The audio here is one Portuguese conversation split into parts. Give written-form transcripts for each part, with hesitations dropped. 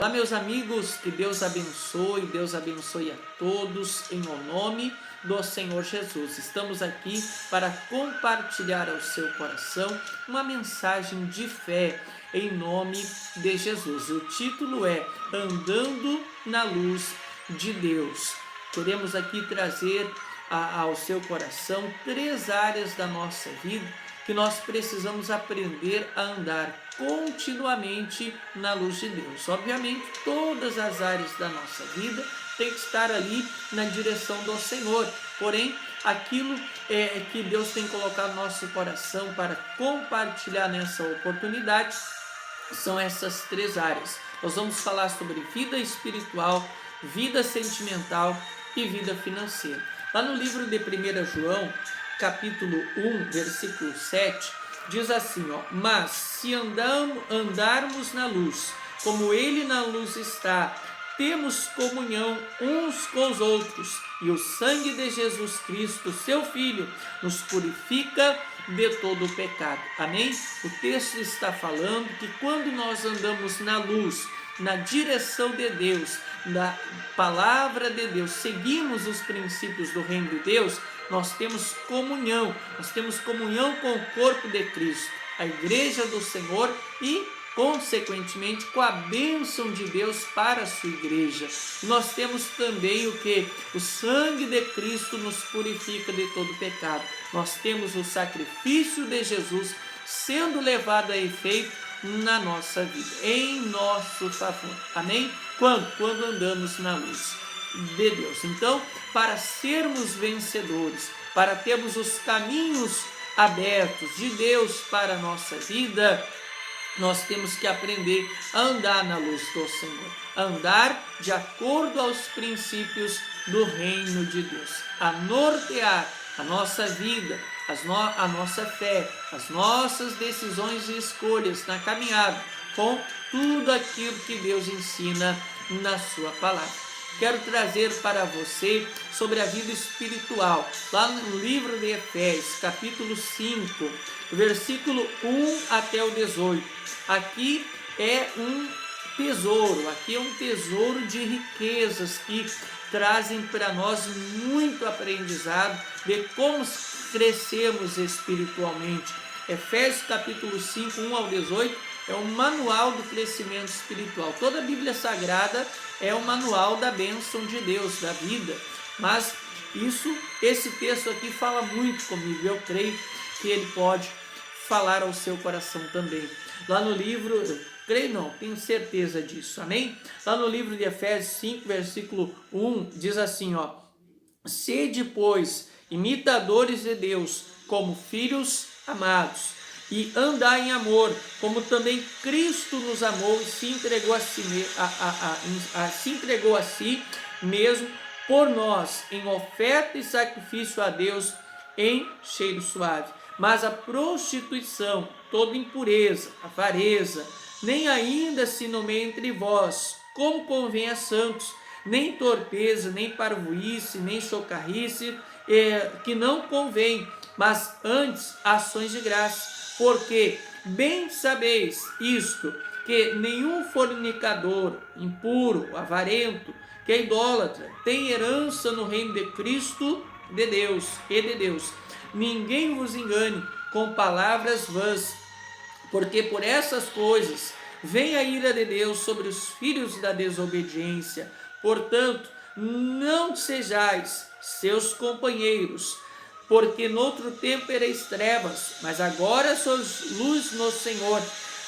Olá, meus amigos, que Deus abençoe a todos em nome do Senhor Jesus. Estamos aqui para compartilhar ao seu coração uma mensagem de fé em nome de Jesus. O título é Andando na Luz de Deus. Queremos aqui trazer ao seu coração 3 áreas da nossa vida que nós precisamos aprender a andar continuamente na luz de Deus. Obviamente, todas as áreas da nossa vida têm que estar ali na direção do Senhor. Porém, aquilo que Deus tem colocado no nosso coração para compartilhar nessa oportunidade são essas 3 áreas. Nós vamos falar sobre vida espiritual, vida sentimental e vida financeira. Lá no livro de 1 João, capítulo 1, versículo 7, diz assim, mas se andarmos na luz, como ele na luz está, temos comunhão uns com os outros, e o sangue de Jesus Cristo, seu Filho, nos purifica de todo o pecado. Amém? O texto está falando que quando nós andamos na luz, na direção de Deus, da palavra de Deus, seguimos os princípios do reino de Deus, nós temos comunhão com o corpo de Cristo, a igreja do Senhor e, consequentemente, com a bênção de Deus para a sua igreja. Nós temos também o que? O sangue de Cristo nos purifica de todo pecado. Nós temos o sacrifício de Jesus sendo levado a efeito na nossa vida, em nosso favor. Amém? Quando andamos na luz de Deus. Então, para sermos vencedores, para termos os caminhos abertos de Deus para a nossa vida, nós temos que aprender a andar na luz do Senhor, a andar de acordo aos princípios do reino de Deus, a nortear a nossa vida, a nossa fé, as nossas decisões e escolhas na caminhada com tudo aquilo que Deus ensina na sua palavra. Quero trazer para você sobre a vida espiritual, lá no livro de Efésios, capítulo 5, versículo 1 até o 18. Aqui é um tesouro de riquezas que trazem para nós muito aprendizado de como crescemos espiritualmente. Efésios capítulo 5, 1 ao 18, é um manual do crescimento espiritual. Toda a Bíblia Sagrada é um manual da bênção de Deus, da vida. Mas esse texto aqui fala muito comigo. Eu creio que ele pode falar ao seu coração também. Lá no livro, tenho certeza disso, amém? Lá no livro de Efésios 5, versículo 1, diz assim, sede, pois, imitadores de Deus, como filhos amados, e andar em amor, como também Cristo nos amou e se entregou a si mesmo por nós, em oferta e sacrifício a Deus em cheiro suave. Mas a prostituição, toda impureza, avareza, nem ainda se nomeia entre vós, como convém a santos, nem torpeza, nem parvoíce, nem chocarrice, que não convém, mas antes ações de graça. Porque bem sabeis isto, que nenhum fornicador, impuro, avarento, que é idólatra, tem herança no reino de Cristo de Deus e de Deus. Ninguém vos engane com palavras vãs, porque por essas coisas vem a ira de Deus sobre os filhos da desobediência. Portanto, não sejais seus companheiros, porque noutro tempo ereis trevas, mas agora sois luz no Senhor.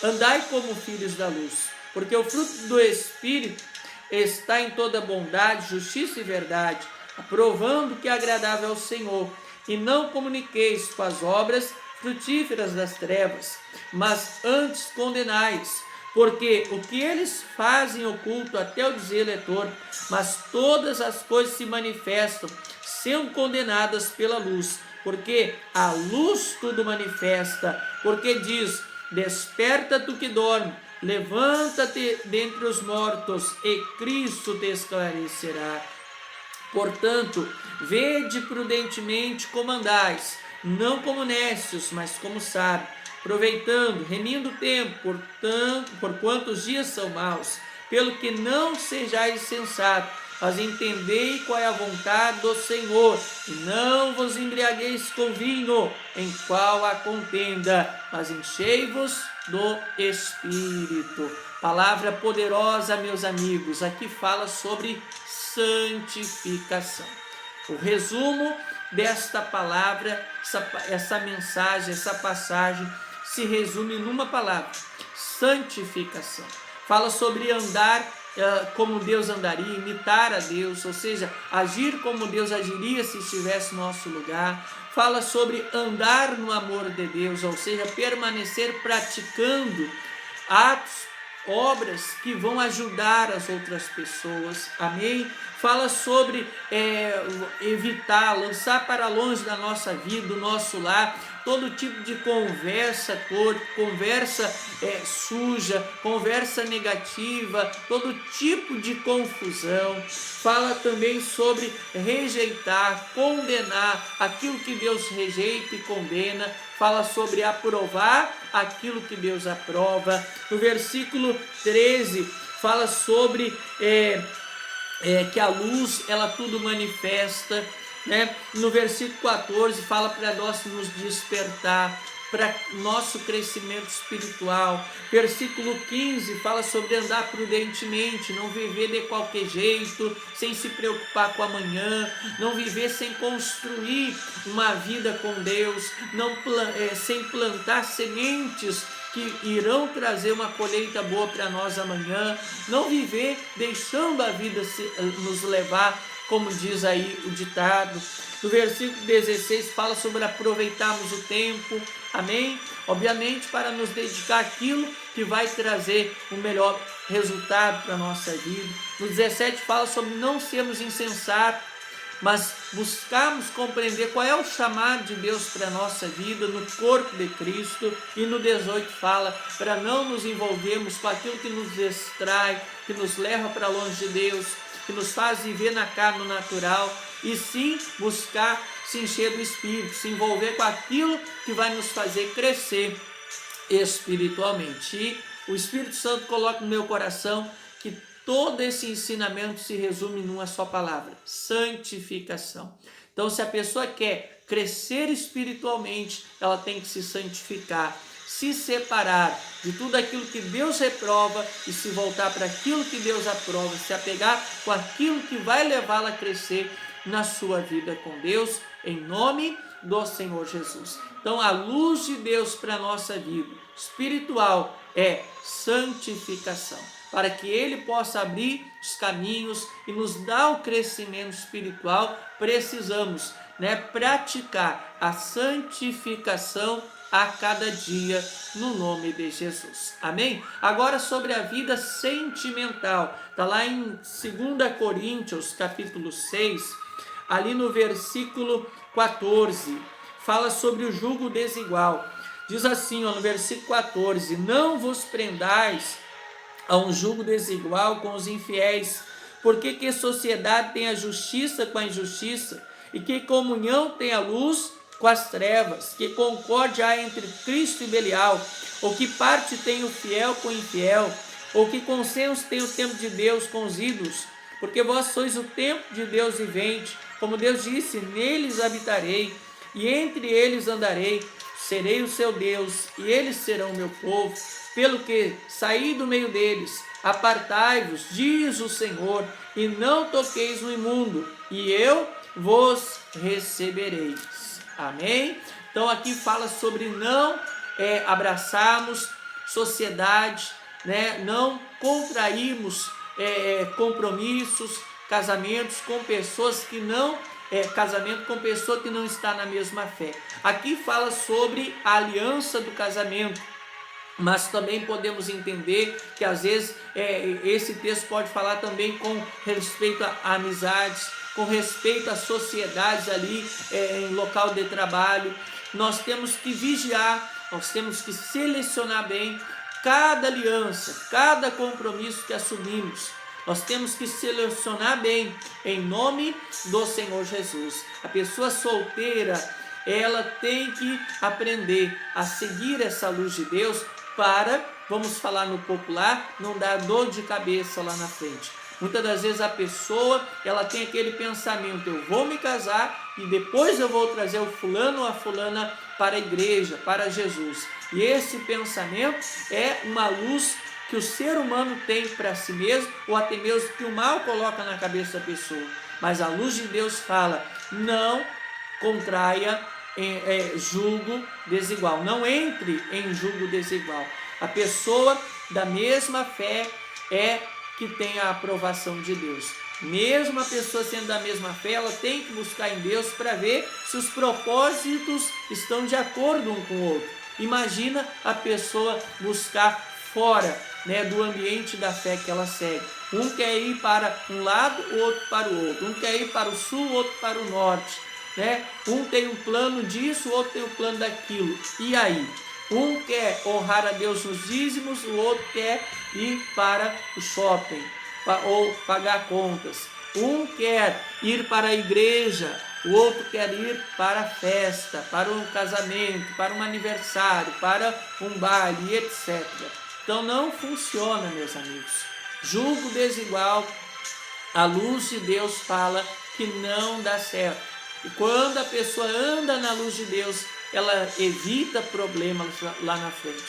Andai como filhos da luz, porque o fruto do Espírito está em toda bondade, justiça e verdade, aprovando que é agradável ao Senhor. E não comuniqueis com as obras frutíferas das trevas, mas antes condenais, porque o que eles fazem oculto até o dizer leitor, mas todas as coisas se manifestam, sendo condenadas pela luz, porque a luz tudo manifesta, porque diz, desperta tu que dorme, levanta-te dentre os mortos, e Cristo te esclarecerá. Portanto, vede prudentemente como andais, não como necios, mas como sábios, aproveitando, remindo o tempo, por quanto os dias são maus. pelo que não sejais insensatos, mas entendei qual é a vontade do Senhor, e não vos embriagueis com vinho, em qual há contenda, mas enchei-vos do Espírito. Palavra poderosa, meus amigos, aqui fala sobre santificação. O resumo desta palavra, essa mensagem, essa passagem, se resume numa palavra: santificação. Fala sobre andar como Deus andaria, imitar a Deus, ou seja, agir como Deus agiria se estivesse no nosso lugar. Fala sobre andar no amor de Deus, ou seja, permanecer praticando atos, obras que vão ajudar as outras pessoas, amém? Fala sobre evitar, lançar para longe da nossa vida, do nosso lar, todo tipo de conversa torta, conversa suja, conversa negativa, todo tipo de confusão. Fala também sobre rejeitar, condenar aquilo que Deus rejeita e condena. Fala sobre aprovar aquilo que Deus aprova. No versículo 13 fala sobre que a luz, ela tudo manifesta, né? No versículo 14 fala para nós nos despertar, para nosso crescimento espiritual. Versículo 15 fala sobre andar prudentemente, não viver de qualquer jeito, sem se preocupar com amanhã, não viver sem construir uma vida com Deus, sem plantar sementes que irão trazer uma colheita boa para nós amanhã, não viver deixando a vida nos levar, como diz aí o ditado. No versículo 16 fala sobre aproveitarmos o tempo, amém? Obviamente para nos dedicar àquilo que vai trazer o melhor resultado para a nossa vida. No 17 fala sobre não sermos insensatos, mas buscarmos compreender qual é o chamado de Deus para a nossa vida no corpo de Cristo. E no 18 fala para não nos envolvermos com aquilo que nos distrai, que nos leva para longe de Deus, que nos faz viver na carne, no natural, e sim buscar se encher do Espírito, se envolver com aquilo que vai nos fazer crescer espiritualmente. E o Espírito Santo coloca no meu coração que todo esse ensinamento se resume numa só palavra: santificação. Então, se a pessoa quer crescer espiritualmente, ela tem que se santificar, se separar de tudo aquilo que Deus reprova e se voltar para aquilo que Deus aprova, se apegar com aquilo que vai levá-la a crescer na sua vida com Deus, em nome do Senhor Jesus. Então, a luz de Deus para a nossa vida espiritual é santificação, para que Ele possa abrir os caminhos e nos dar o crescimento espiritual. Precisamos, praticar a santificação a cada dia, no nome de Jesus, amém? Agora sobre a vida sentimental, está lá em 2 Coríntios, capítulo 6, ali no versículo 14, fala sobre o jugo desigual. Diz assim, no versículo 14: não vos prendais a um jugo desigual com os infiéis, porque que sociedade tem a justiça com a injustiça, e que comunhão tem a luz com as trevas, que concórdia há entre Cristo e Belial, ou que parte tem o fiel com o infiel, ou que consenso tem o templo de Deus com os ídolos, porque vós sois o templo de Deus vivente, como Deus disse: neles habitarei, e entre eles andarei, serei o seu Deus, e eles serão o meu povo. Pelo que saí do meio deles, apartai-vos, diz o Senhor, e não toqueis no imundo, e eu vos recebereis. Amém? Então aqui fala sobre não abraçarmos sociedade, não contrairmos compromissos, casamentos com pessoas que não casamento com pessoa que não está na mesma fé. Aqui fala sobre a aliança do casamento, mas também podemos entender que às vezes esse texto pode falar também com respeito a amizades, com respeito às sociedades ali em local de trabalho. Nós temos que vigiar, nós temos que selecionar bem cada aliança, cada compromisso que assumimos. Nós temos que selecionar bem, em nome do Senhor Jesus. A pessoa solteira, ela tem que aprender a seguir essa luz de Deus para vamos falar no popular, não dar dor de cabeça lá na frente. Muitas das vezes a pessoa, ela tem aquele pensamento: eu vou me casar e depois eu vou trazer o fulano ou a fulana para a igreja, para Jesus. E esse pensamento é uma luz que o ser humano tem para si mesmo, ou até mesmo que o mal coloca na cabeça da pessoa. Mas a luz de Deus fala: não contraia julgo desigual, não entre em julgo desigual. A pessoa da mesma fé é que tem a aprovação de Deus. Mesmo a pessoa sendo da mesma fé, ela tem que buscar em Deus para ver se os propósitos estão de acordo um com o outro. Imagina a pessoa buscar fora, né, do ambiente da fé que ela segue. Um quer ir para um lado, o outro para o outro. Um quer ir para o sul, o outro para o norte, né? Um tem um plano disso, o outro tem um plano daquilo. E aí? Um quer honrar a Deus nos dízimos, o outro quer ir para o shopping ou pagar contas. Um quer ir para a igreja, o outro quer ir para a festa, para um casamento, para um aniversário, para um baile, etc. Então não funciona, meus amigos. Julgo desigual, a luz de Deus fala que não dá certo. E quando a pessoa anda na luz de Deus, ela evita problemas lá na frente.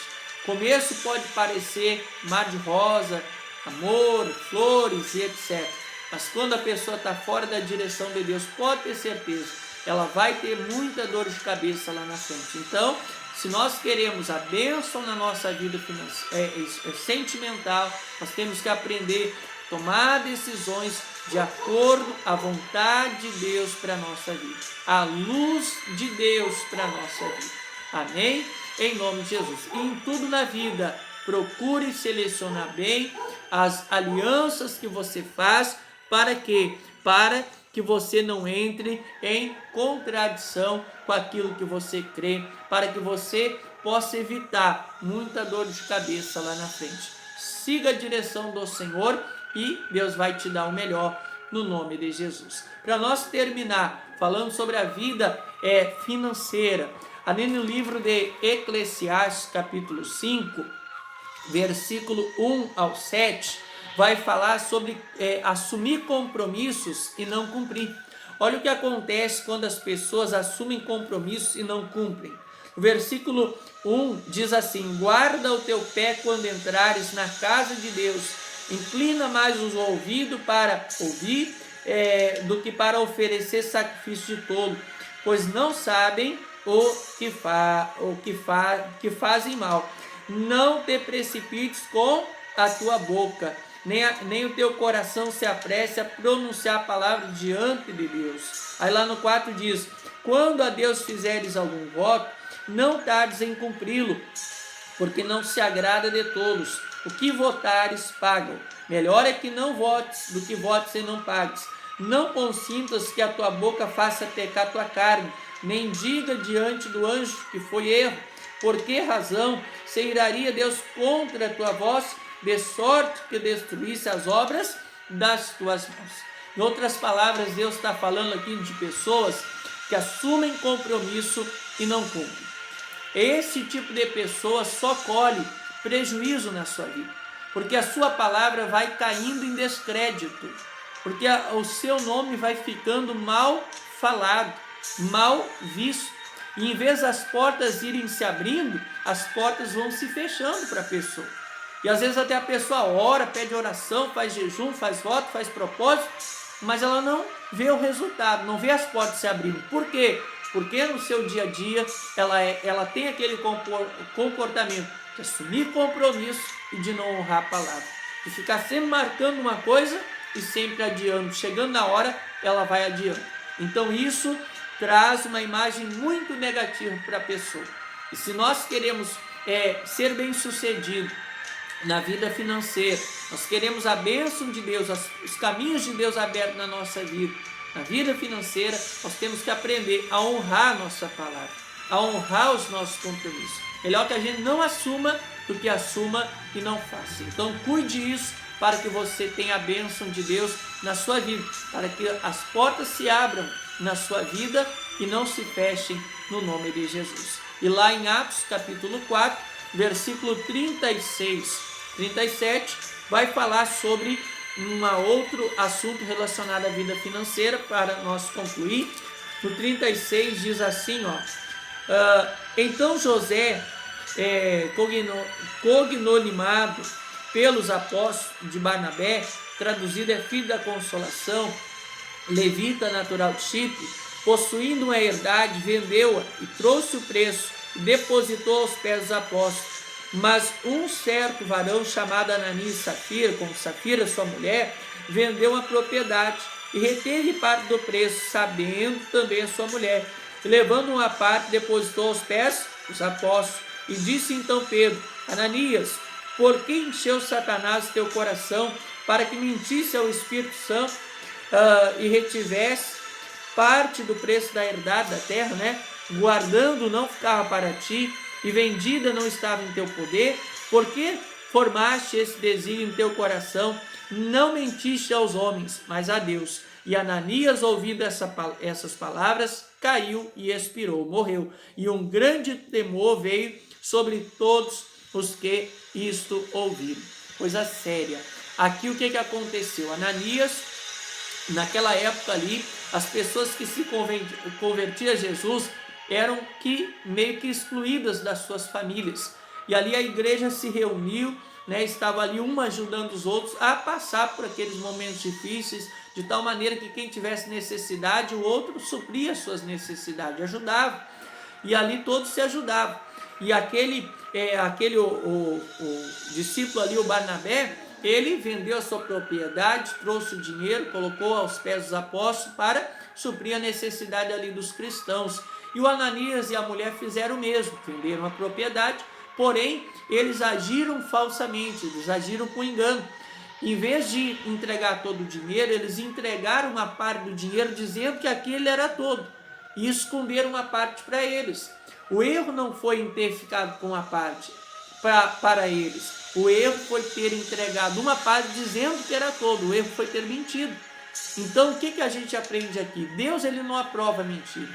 Começo pode parecer mar de rosa, amor, flores e etc. Mas quando a pessoa está fora da direção de Deus, pode ter certeza, ela vai ter muita dor de cabeça lá na frente. Então, se nós queremos a bênção na nossa vida sentimental, nós temos que aprender a tomar decisões de acordo à vontade de Deus para a nossa vida, a luz de Deus para a nossa vida. Amém? Em nome de Jesus. E em tudo na vida, procure selecionar bem as alianças que você faz. Para quê? Para que você não entre em contradição com aquilo que você crê, para que você possa evitar muita dor de cabeça lá na frente. Siga a direção do Senhor e Deus vai te dar o melhor no nome de Jesus. Para nós terminar falando sobre a vida financeira, ali no livro de Eclesiastes, capítulo 5, versículo 1 ao 7, vai falar sobre assumir compromissos e não cumprir. Olha o que acontece quando as pessoas assumem compromissos e não cumprem. O versículo 1 diz assim: guarda o teu pé quando entrares na casa de Deus, inclina mais os ouvidos para ouvir do que para oferecer sacrifício de tolo, pois não sabem que fazem mal. Não te precipites com a tua boca, nem o teu coração se apresse a pronunciar a palavra diante de Deus. Aí lá no 4 diz: quando a Deus fizeres algum voto, não tardes em cumpri-lo, porque não se agrada de tolos. O que votares, pagam. Melhor é que não votes do que votes e não pagues. Não consintas que a tua boca faça pecar a tua carne, nem diga diante do anjo que foi erro. Por que razão se iraria Deus contra a tua voz, de sorte que destruísse as obras das tuas mãos? Em outras palavras, Deus está falando aqui de pessoas que assumem compromisso e não cumprem. Esse tipo de pessoa só colhe prejuízo na sua vida, porque a sua palavra vai caindo em descrédito, porque o seu nome vai ficando mal falado, mal visto, e em vez das portas irem se abrindo, as portas vão se fechando para a pessoa. E às vezes até a pessoa ora, pede oração, faz jejum, faz voto, faz propósito, mas ela não vê o resultado, não vê as portas se abrindo. Por quê? Porque no seu dia a dia ela tem aquele comportamento de assumir compromisso e de não honrar a palavra, de ficar sempre marcando uma coisa e sempre adiando. Chegando na hora, ela vai adiando. Então isso traz uma imagem muito negativa para a pessoa. E se nós queremos ser bem-sucedido na vida financeira, nós queremos a bênção de Deus, os caminhos de Deus abertos na nossa vida, na vida financeira, nós temos que aprender a honrar a nossa palavra, a honrar os nossos compromissos. Melhor que a gente não assuma do que assuma e não faça. Então cuide isso para que você tenha a bênção de Deus na sua vida, para que as portas se abram na sua vida e não se fechem no nome de Jesus. E lá em Atos capítulo 4 versículo 36, 37, vai falar sobre um outro assunto relacionado à vida financeira, para nós concluir. No 36 diz assim, então José, cognonimado pelos apóstolos de Barnabé, traduzido é filho da consolação, levita natural de Chipre, possuindo uma herdade, vendeu-a e trouxe o preço e depositou aos pés dos apóstolos. Mas um certo varão chamado Ananias e Safira, com Safira sua mulher, vendeu uma propriedade e reteve parte do preço, sabendo também a sua mulher. E levando uma parte, depositou aos pés dos apóstolos. E disse então Pedro: Ananias, por que encheu Satanás teu coração para que mentisse ao Espírito Santo e retivesse parte do preço da herdade da terra, guardando não ficava para ti, e vendida não estava em teu poder? Porque formaste esse desígnio em teu coração, não mentiste aos homens, mas a Deus. E Ananias, ouvindo essas palavras, caiu e expirou, morreu. E um grande temor veio sobre todos os que isto ouviram. Coisa séria. Aqui o que aconteceu? Ananias, naquela época ali, as pessoas que se convertiam a Jesus eram meio que excluídas das suas famílias. E ali a igreja se reuniu, estava ali um ajudando os outros a passar por aqueles momentos difíceis, de tal maneira que quem tivesse necessidade, o outro supria as suas necessidades, ajudava. E ali todos se ajudavam. E o discípulo ali, o Barnabé, ele vendeu a sua propriedade, trouxe o dinheiro, colocou aos pés dos apóstolos para suprir a necessidade ali dos cristãos. E o Ananias e a mulher fizeram o mesmo, venderam a propriedade, porém eles agiram falsamente, eles agiram com engano. Em vez de entregar todo o dinheiro, eles entregaram uma parte do dinheiro dizendo que aquele era todo, e esconderam uma parte para eles. O erro não foi em ter ficado com a parte para eles, o erro foi ter entregado uma parte dizendo que era todo, o erro foi ter mentido. Então o que a gente aprende aqui? Deus, ele não aprova mentira.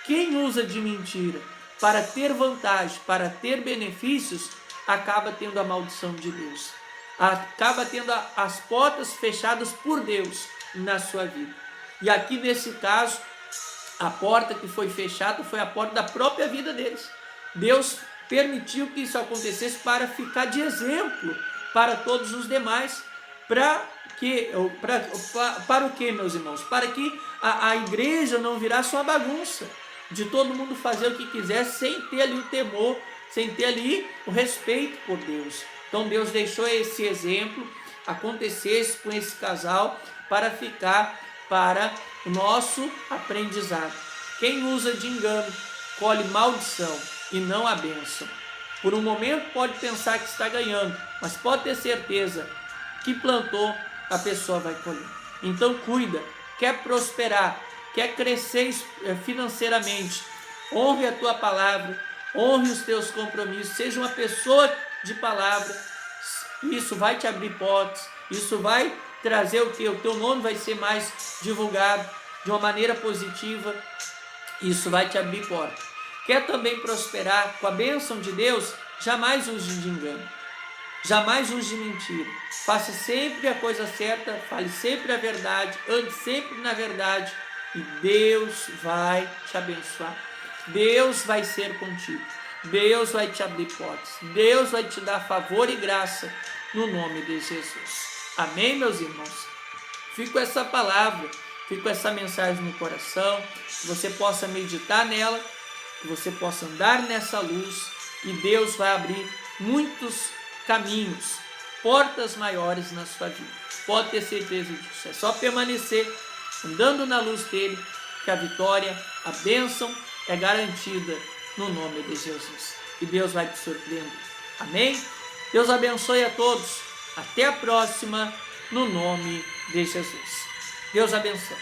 Quem usa de mentira para ter vantagem, para ter benefícios, acaba tendo a maldição de Deus. Acaba tendo as portas fechadas por Deus na sua vida. E aqui nesse caso, a porta que foi fechada foi a porta da própria vida deles. Deus permitiu que isso acontecesse para ficar de exemplo para todos os demais. Para o que, meus irmãos? Para que a igreja não virasse uma bagunça, de todo mundo fazer o que quiser, sem ter ali o temor, sem ter ali o respeito por Deus. Então Deus deixou esse exemplo acontecer com esse casal para ficar para o nosso aprendizado. Quem usa de engano colhe maldição e não a bênção. Por um momento pode pensar que está ganhando, mas pode ter certeza que plantou, a pessoa vai colher. Então cuida, quer prosperar, quer crescer financeiramente, honre a tua palavra, honre os teus compromissos, seja uma pessoa de palavra. Isso vai te abrir portas, isso vai trazer o teu nome vai ser mais divulgado de uma maneira positiva, isso vai te abrir portas. Quer também prosperar com a bênção de Deus? Jamais use de engano, jamais use de mentira. Faça sempre a coisa certa, fale sempre a verdade, ande sempre na verdade, e Deus vai te abençoar. Deus vai ser contigo. Deus vai te abrir portas. Deus vai te dar favor e graça no nome de Jesus. Amém, meus irmãos? Fico com essa palavra, fico com essa mensagem no coração, que você possa meditar nela, que você possa andar nessa luz, e Deus vai abrir muitos caminhos, portas maiores na sua vida. Pode ter certeza disso. É só permanecer andando na luz dele, que a vitória, a bênção é garantida no nome de Jesus. E Deus vai te surpreender. Amém? Deus abençoe a todos. Até a próxima, no nome de Jesus. Deus abençoe.